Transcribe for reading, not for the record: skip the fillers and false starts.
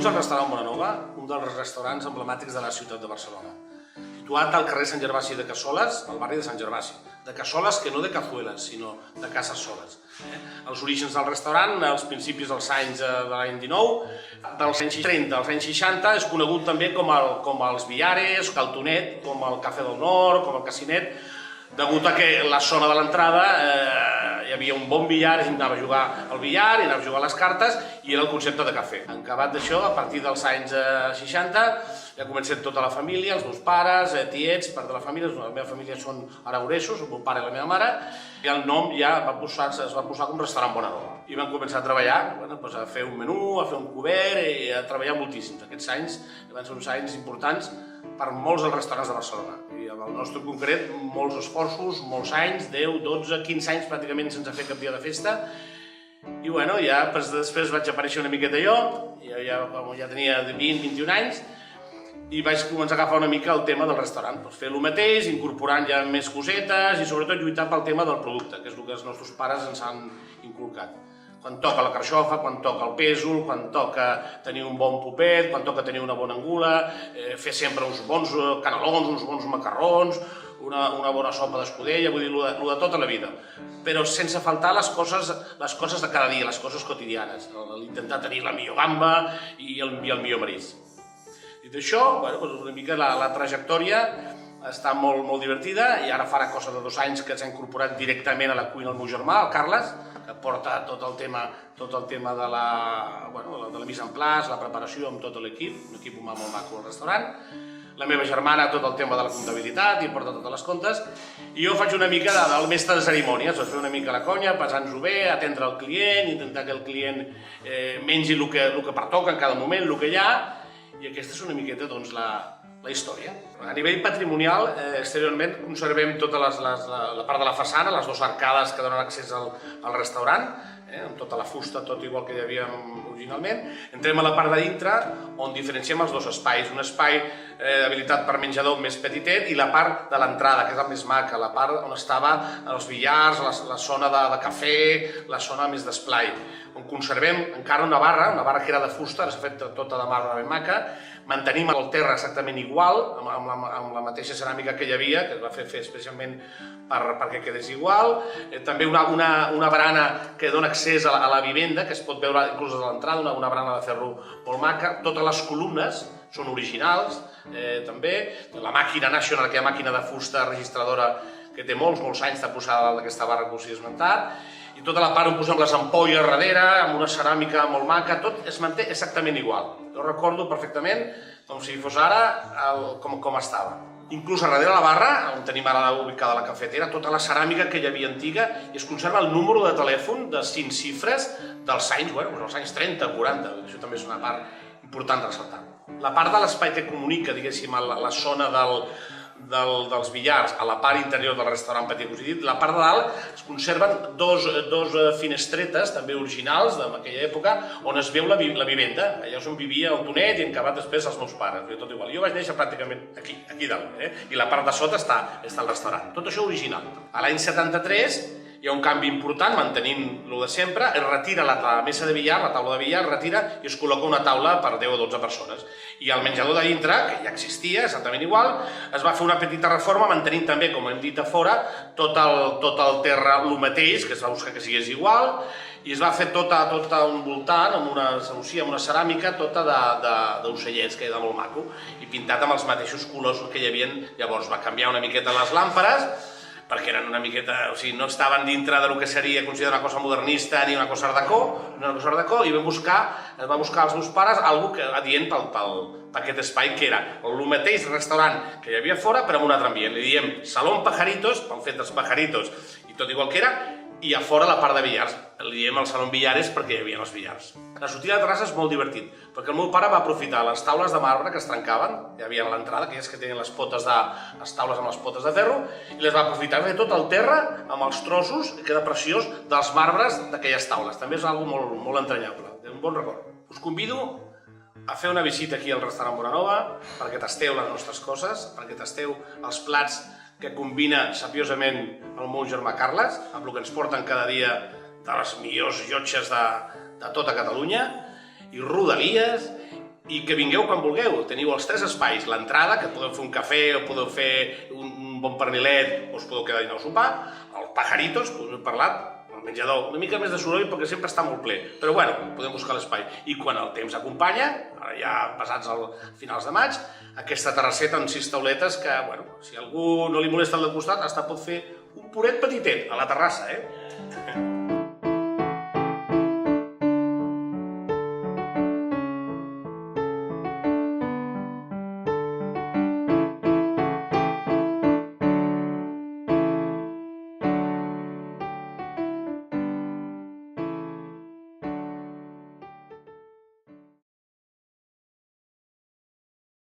Coneguts al restaurant Bonanova, un dels restaurants emblemàtics de la ciutat de Barcelona. Situat al carrer Sant Gervasi de Cassoles, al barri de Sant Gervasi. De Cassoles, que no de Cazuelas, sinó de Cases Soles. Els orígens del restaurant, als principis dels anys de l'any 19, dels anys 30 als anys 60, és conegut també com els Villares, el Tonet, com el Cafè del Nord, com el Casinet, degut a que la zona de l'entrada hi havia un bon billar, i anava a jugar al billar, i anava a jugar a les cartes, i era el concepte de cafè. Acabat d'això, a partir dels anys 60, ja comencem tota la família, els meus pares, tiets, part de la família, la meva família són arauresos, el meu pare i la meva mare, i el nom ja es va posar com Restaurant Bonanova. I vam començar a treballar, a fer un menú, a fer un cobert, i a treballar moltíssims. Aquests anys van ser uns anys importants per molts dels restaurants de Barcelona. I amb el nostre concret, molts esforços, molts anys, 10, 12, 15 anys pràcticament sense fer cap dia de festa. I bueno, ja després vaig aparèixer una miqueta jo, ja tenia 20, 21 anys, i vaig començar a agafar una mica el tema del restaurant. Fer el mateix, incorporant ja més cosetes i sobretot lluitar pel tema del producte, que és el que els nostres pares ens han inculcat. Quan toca la carxofa, quan toca el pèsol, quan toca tenir un bon pupet, quan toca tenir una bona angula, fer sempre uns bons canelons, uns bons macarrons, una bona sopa d'escudella, vull dir, el de tota la vida. Però sense faltar les coses de cada dia, les coses quotidianes, l'intentar tenir la millor gamba i el millor marisc. Dit això, una mica la trajectòria està molt divertida i ara farà cosa de 2 anys que s'ha incorporat directament a la cuina el meu germà, el Carles, que porta tot el tema de la mise en place, la preparació amb tot l'equip, un equip humà molt maco al restaurant. La meva germana tot el tema de la comptabilitat i porta totes les comptes. I jo faig una mica del mestre de cerimònies, fer una mica la conya, passar-nos-ho bé, atendre el client, intentar que el client mengi el que pertoca en cada moment, el que hi ha. I aquesta és una miqueta la història. A nivell patrimonial, exteriorment, conservem tota la part de la façana, les 2 arcades que donen accés al restaurant, amb tota la fusta, tot igual que hi havia originalment. Entrem a la part de dintre, on diferenciem els 2 espais. Un espai habilitat per menjador més petitet i la part de l'entrada, que és la més maca, la part on estaven els billars, la zona de cafè, la zona més d'esplai, on conservem encara una barra que era de fusta, ara s'ha fet tota de marbre ben maca, mantenim el terra exactament igual, amb la mateixa ceràmica que hi havia, que es va fer especialment perquè quedés igual. També una barana que dona accés a la vivenda, que es pot veure inclús a l'entrada, una barana de ferro molt maca. Totes les columnes són originals, també. La màquina National, aquella màquina de fusta registradora que té molts anys de posada d'aquesta barra que us he esmentat. I tota la part on posem les ampolles darrere, amb una ceràmica molt maca, tot es manté exactament igual. Jo recordo perfectament com si fos ara com estava. Inclús a darrere la barra, on tenim ara ubicada la cafetera, tota la ceràmica que hi havia antiga, i es conserva el número de telèfon de 5 xifres dels anys 30, 40, això també és una part important de ressaltar. La part de l'espai que comunica, diguéssim, la zona dels billars a la part interior del restaurant petit que us he dit, la part de dalt es conserven dos finestretes també originals d'aquella època on es veu la vivenda. Allà és on vivia el Tonet i en acabat després els meus pares, tot igual. Jo vaig néixer pràcticament aquí dalt, i la part de sota està el restaurant. Tot això original. A l'any 73 hi ha un canvi important, mantenint el de sempre, es retira la mesa de billar, la taula de billar, es retira i es col·loca una taula per 10 o 12 persones. I el menjador de dintre, que ja existia exactament igual, es va fer una petita reforma mantenint també, com hem dit a fora, tot el terra el mateix, que es va buscar que sigués igual, i es va fer tot un voltant amb una ceràmica tota d'ocellets, que era molt maco, i pintat amb els mateixos colors que hi havia. Llavors va canviar una miqueta les làmperes, perquè eren una miqueta, o sigui, no estaven dintre del que seria considerar una cosa modernista ni una cosa art déco, i es va buscar als meus pares alguna cosa adient per aquest espai, que era el mateix restaurant que hi havia fora, però amb un altre ambient. Li diem Salón Pajaritos, pel fet dels pajaritos, i tot igual que era, i a fora la part de billars. Li diem el Salón Villares perquè hi havia els billars. La sortida de terrassa és molt divertit, perquè el meu pare va aprofitar les taules de marbre que es trencaven, hi havia a l'entrada, aquelles que tenien les taules amb les potes de ferro, i les va aprofitar per fer tot el terra amb els trossos, que queda preciós, dels marbres d'aquelles taules. També és una cosa molt entranyable, un bon record. Us convido a fer una visita aquí al restaurant Bonanova perquè tasteu les nostres coses, perquè tasteu els plats que combina sapiosament el meu germà Carles, amb el que ens porten cada dia de les millors llotges de tota Catalunya i rodalies, i que vingueu quan vulgueu. Teniu els 3 espais, l'entrada, que podeu fer un cafè o podeu fer un bon pernilet o us podeu quedar a dinar o sopar, el Pajaritos, que us he parlat, el menjador, una mica més de soroll perquè sempre està molt ple, però bueno, podem buscar l'espai. I quan el temps acompanya, ara ja passats a finals de maig, aquesta terrasseta amb 6 tauletes que, bueno, si algú no li molesta el de costat, hasta pot fer un puret petitet a la terrassa,